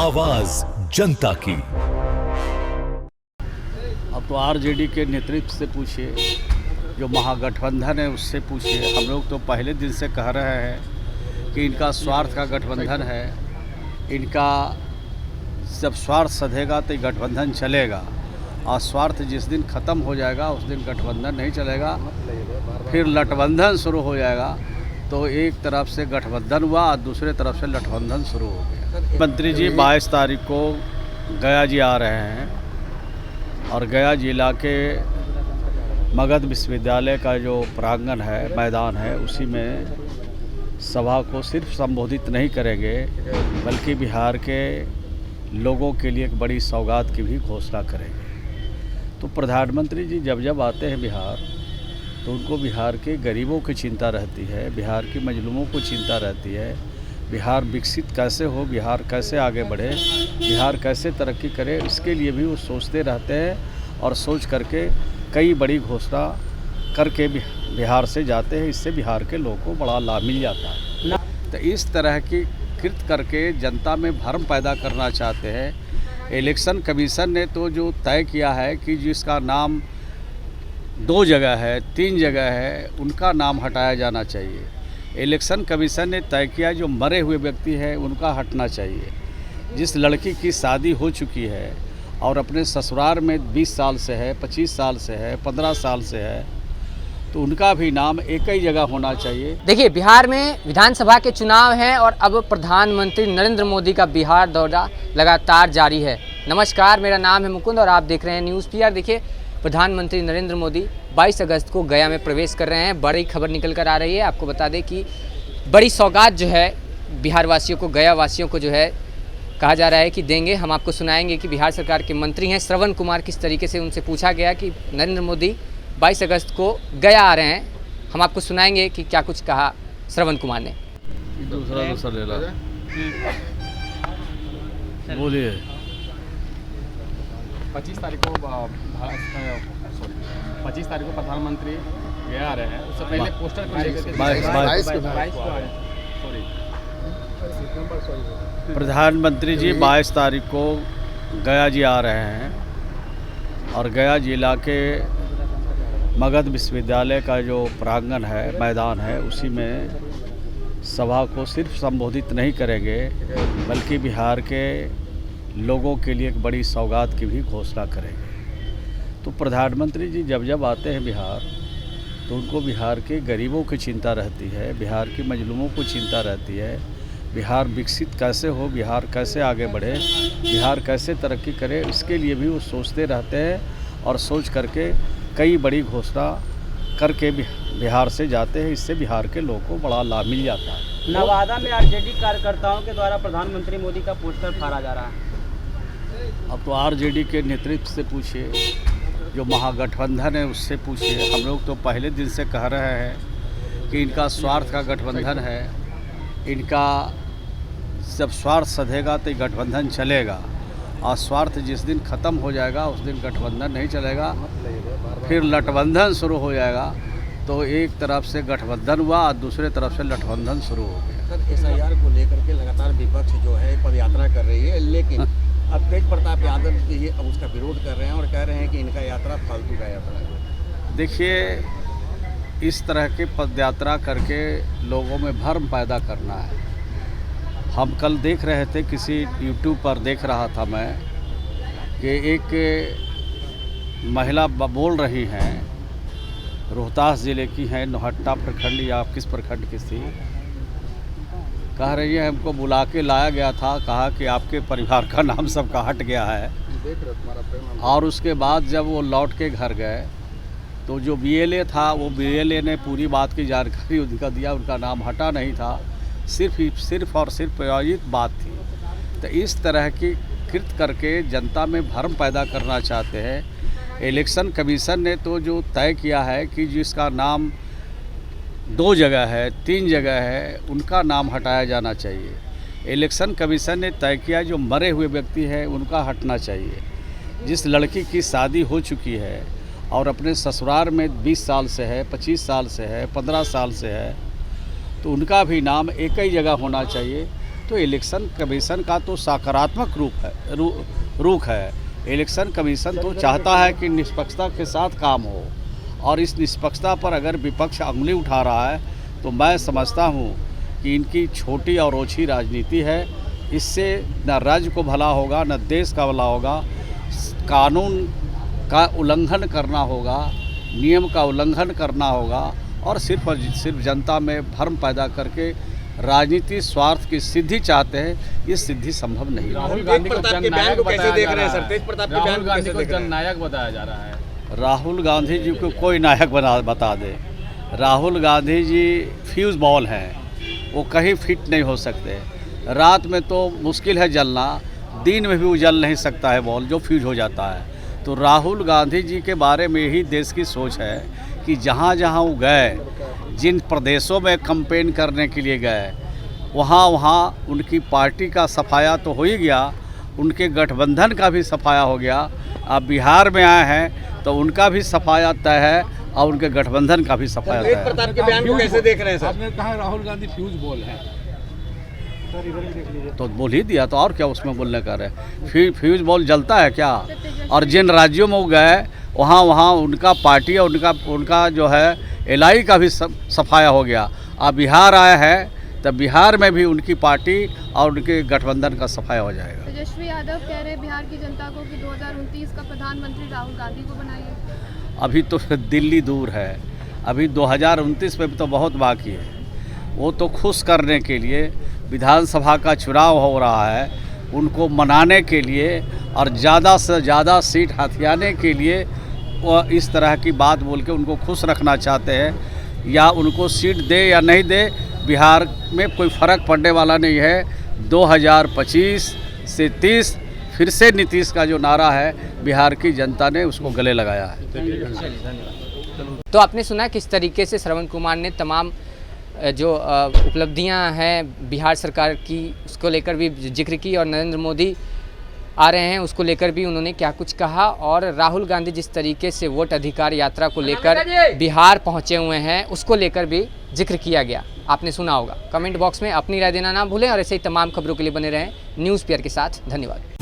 आवाज जनता की। अब तो आरजेडी के नेतृत्व से पूछिए, जो महागठबंधन है उससे पूछिए। हम लोग तो पहले दिन से कह रहे हैं कि इनका स्वार्थ का गठबंधन है। इनका जब स्वार्थ सधेगा तो गठबंधन चलेगा, और स्वार्थ जिस दिन ख़त्म हो जाएगा उस दिन गठबंधन नहीं चलेगा, फिर लठबंधन शुरू हो जाएगा। तो एक तरफ से गठबंधन हुआ और दूसरे तरफ से लठबंधन शुरू हो गया। मंत्री जी 22 तारीख को गया जी आ रहे हैं, और गया जिला के मगध विश्वविद्यालय का जो प्रांगण है, मैदान है, उसी में सभा को सिर्फ संबोधित नहीं करेंगे, बल्कि बिहार के लोगों के लिए एक बड़ी सौगात की भी घोषणा करेंगे। तो प्रधानमंत्री जी जब जब आते हैं बिहार, तो उनको बिहार के गरीबों की चिंता रहती है, बिहार के मजलूमों को चिंता रहती है। बिहार विकसित कैसे हो, बिहार कैसे आगे बढ़े, बिहार कैसे तरक्की करे, इसके लिए भी वो सोचते रहते हैं, और सोच करके कई बड़ी घोषणा करके बिहार से जाते हैं। इससे बिहार के लोगों को बड़ा लाभ मिल जाता है। तो इस तरह की कृत करके जनता में भ्रम पैदा करना चाहते हैं। इलेक्शन कमीशन ने तो जो तय किया है कि जिसका नाम 2 जगह है, 3 जगह है, उनका नाम हटाया जाना चाहिए। इलेक्शन कमीशन ने तय किया जो मरे हुए व्यक्ति हैं उनका हटना चाहिए। जिस लड़की की शादी हो चुकी है और अपने ससुराल में 20 साल से है, 25 साल से है, 15 साल से है, तो उनका भी नाम एक ही जगह होना चाहिए। देखिए, बिहार में विधानसभा के चुनाव हैं और अब प्रधानमंत्री नरेंद्र मोदी का बिहार दौरा लगातार जारी है। नमस्कार, मेरा नाम है मुकुंद और आप देख रहे हैं न्यूज़ पीआर। देखिए, प्रधानमंत्री नरेंद्र मोदी 22 अगस्त को गया में प्रवेश कर रहे हैं। बड़ी खबर निकल कर आ रही है। आपको बता दें कि बड़ी सौगात जो है बिहार वासियों को, गया वासियों को जो है कहा जा रहा है कि देंगे। हम आपको सुनाएंगे कि बिहार सरकार के मंत्री हैं श्रवण कुमार, किस तरीके से उनसे पूछा गया कि नरेंद्र मोदी 22 अगस्त को गया आ रहे हैं। हम आपको सुनाएंगे कि क्या कुछ कहा श्रवण कुमार ने। दूसरा ले ला, बोलिए। 25 तारीख को 25 तारीख को प्रधानमंत्री गया आ रहे हैं। उससे पहले पोस्टर को लेकर प्रधानमंत्री जी 22 तारीख को गया जी आ रहे हैं, और गया जिला के मगध विश्वविद्यालय का जो प्रांगण है, मैदान है, उसी में सभा को सिर्फ संबोधित नहीं करेंगे, बल्कि बिहार के लोगों के लिए एक बड़ी सौगात की भी घोषणा करेंगे। तो प्रधानमंत्री जी जब जब आते हैं बिहार, तो उनको बिहार के गरीबों की चिंता रहती है, बिहार के मजलूमों को चिंता रहती है। बिहार विकसित कैसे हो, बिहार कैसे आगे बढ़े, बिहार कैसे तरक्की करे, इसके लिए भी वो सोचते रहते हैं, और सोच करके कई बड़ी घोषणा करके बिहार से जाते हैं। इससे बिहार के लोगों को बड़ा लाभ मिल जाता है। नवादा में आरजेडी कार्यकर्ताओं के द्वारा प्रधानमंत्री मोदी का पोस्टर फाड़ा जा रहा है। अब तो आरजेडी के नेतृत्व से पूछिए, जो महागठबंधन है उससे पूछिए। हम लोग तो पहले दिन से कह रहे हैं कि इनका स्वार्थ का गठबंधन है। इनका जब स्वार्थ सधेगा तो गठबंधन चलेगा, और स्वार्थ जिस दिन ख़त्म हो जाएगा उस दिन गठबंधन नहीं चलेगा, फिर लठबंधन शुरू हो जाएगा। तो एक तरफ से गठबंधन हुआ और दूसरे तरफ से लठबंधन शुरू हो गया। सर, एसआईआर को लेकर के लगातार विपक्ष जो है पदयात्रा कर रही है, लेकिन अब तेज प्रताप यादव ये अब उसका विरोध कर रहे हैं और कह रहे हैं कि इनका यात्रा फालतू का यात्रा है। देखिए, इस तरह की पदयात्रा करके लोगों में भ्रम पैदा करना है। हम कल देख रहे थे, किसी यूट्यूब पर देख रहा था मैं, कि एक महिला बोल रही हैं, रोहतास ज़िले की हैं, नौहट्टा प्रखंड या किस प्रखंड की थी, कह रही है हमको बुला के लाया गया था, कहा कि आपके परिवार का नाम सबका हट गया है। और उसके बाद जब वो लौट के घर गए, तो जो बीएलए था, वो बीएलए ने पूरी बात की जानकारी उनका दिया, उनका नाम हटा नहीं था, सिर्फ और सिर्फ प्रायोजित बात थी। तो इस तरह की कृत करके जनता में भ्रम पैदा करना चाहते हैं। इलेक्शन कमीशन ने तो जो तय किया है कि जिसका नाम 2 जगह है, 3 जगह है, उनका नाम हटाया जाना चाहिए। इलेक्शन कमीशन ने तय किया जो मरे हुए व्यक्ति हैं उनका हटना चाहिए। जिस लड़की की शादी हो चुकी है और अपने ससुराल में 20 साल से है, 25 साल से है, 15 साल से है, तो उनका भी नाम एक ही जगह होना चाहिए। तो इलेक्शन कमीशन का तो सकारात्मक रुख है। इलेक्शन कमीशन तो चाहता है कि निष्पक्षता के साथ काम हो, और इस निष्पक्षता पर अगर विपक्ष उंगली उठा रहा है तो मैं समझता हूँ कि इनकी छोटी और ओछी राजनीति है। इससे न राज्य को भला होगा, न देश का भला होगा। कानून का उल्लंघन करना होगा, नियम का उल्लंघन करना होगा, और सिर्फ जनता में भ्रम पैदा करके राजनीति स्वार्थ की सिद्धि चाहते हैं। ये सिद्धि संभव नहीं है। राहुल गांधी को जननायक कैसे देख रहे हैं सर? तेज प्रताप के बयान राहुल को गांधी कैसे को देख रहे हैं? जननायक बताया जा रहा है। राहुल गांधी जी को कोई नायक बता दे। राहुल गांधी जी फ्यूज़ बॉल हैं, वो कहीं फिट नहीं हो सकते। रात में तो मुश्किल है जलना, दिन में भी उजल नहीं सकता है बॉल, जो फ्यूज हो जाता है। तो राहुल गांधी जी के बारे में ही देश की सोच है कि जहाँ जहाँ वो गए, जिन प्रदेशों में कैंपेन करने के लिए गए, वहाँ वहाँ उनकी पार्टी का सफाया तो हो ही गया, उनके गठबंधन का भी सफाया हो गया। अब बिहार में आए हैं तो उनका भी सफाया तय है और उनके गठबंधन का भी सफाया तय तेज है। प्रताप के बयान को कैसे देख रहे हैं सर? आपने कहा राहुल गांधी फ्यूज बॉल है। तो बोल ही दिया, तो और क्या उसमें बोलने का रहे? फ्यूज बॉल जलता है क्या? और जिन राज्यों में वो गए वहाँ वहाँ उनका पार्टी और उनका जो है एलआई का भी सफाया हो गया। अब बिहार आया है तब बिहार में भी उनकी पार्टी और उनके गठबंधन का सफाया हो जाएगा। तेजस्वी यादव कह रहे हैं बिहार की जनता को कि 2029 का प्रधानमंत्री राहुल गांधी को बनाइए। अभी तो दिल्ली दूर है, अभी 2029 में तो बहुत बाकी है। वो तो खुश करने के लिए विधानसभा का चुनाव हो रहा है, उनको मनाने के लिए और ज़्यादा से ज़्यादा सीट हथियाने के लिए वो इस तरह की बात बोल के उनको खुश रखना चाहते हैं। या उनको सीट दे या नहीं दे, बिहार में कोई फ़र्क पड़ने वाला नहीं है। 2025 से 30 फिर से नीतीश का जो नारा है, बिहार की जनता ने उसको गले लगाया है। तो आपने सुना किस तरीके से श्रवण कुमार ने तमाम जो उपलब्धियां हैं बिहार सरकार की उसको लेकर भी जिक्र की, और नरेंद्र मोदी आ रहे हैं उसको लेकर भी उन्होंने क्या कुछ कहा, और राहुल गांधी जिस तरीके से वोट अधिकार यात्रा को लेकर बिहार पहुंचे हुए हैं उसको लेकर भी जिक्र किया गया। आपने सुना होगा। कमेंट बॉक्स में अपनी राय देना ना भूलें, और ऐसे ही तमाम खबरों के लिए बने रहें न्यूज़ पीआर के साथ। धन्यवाद।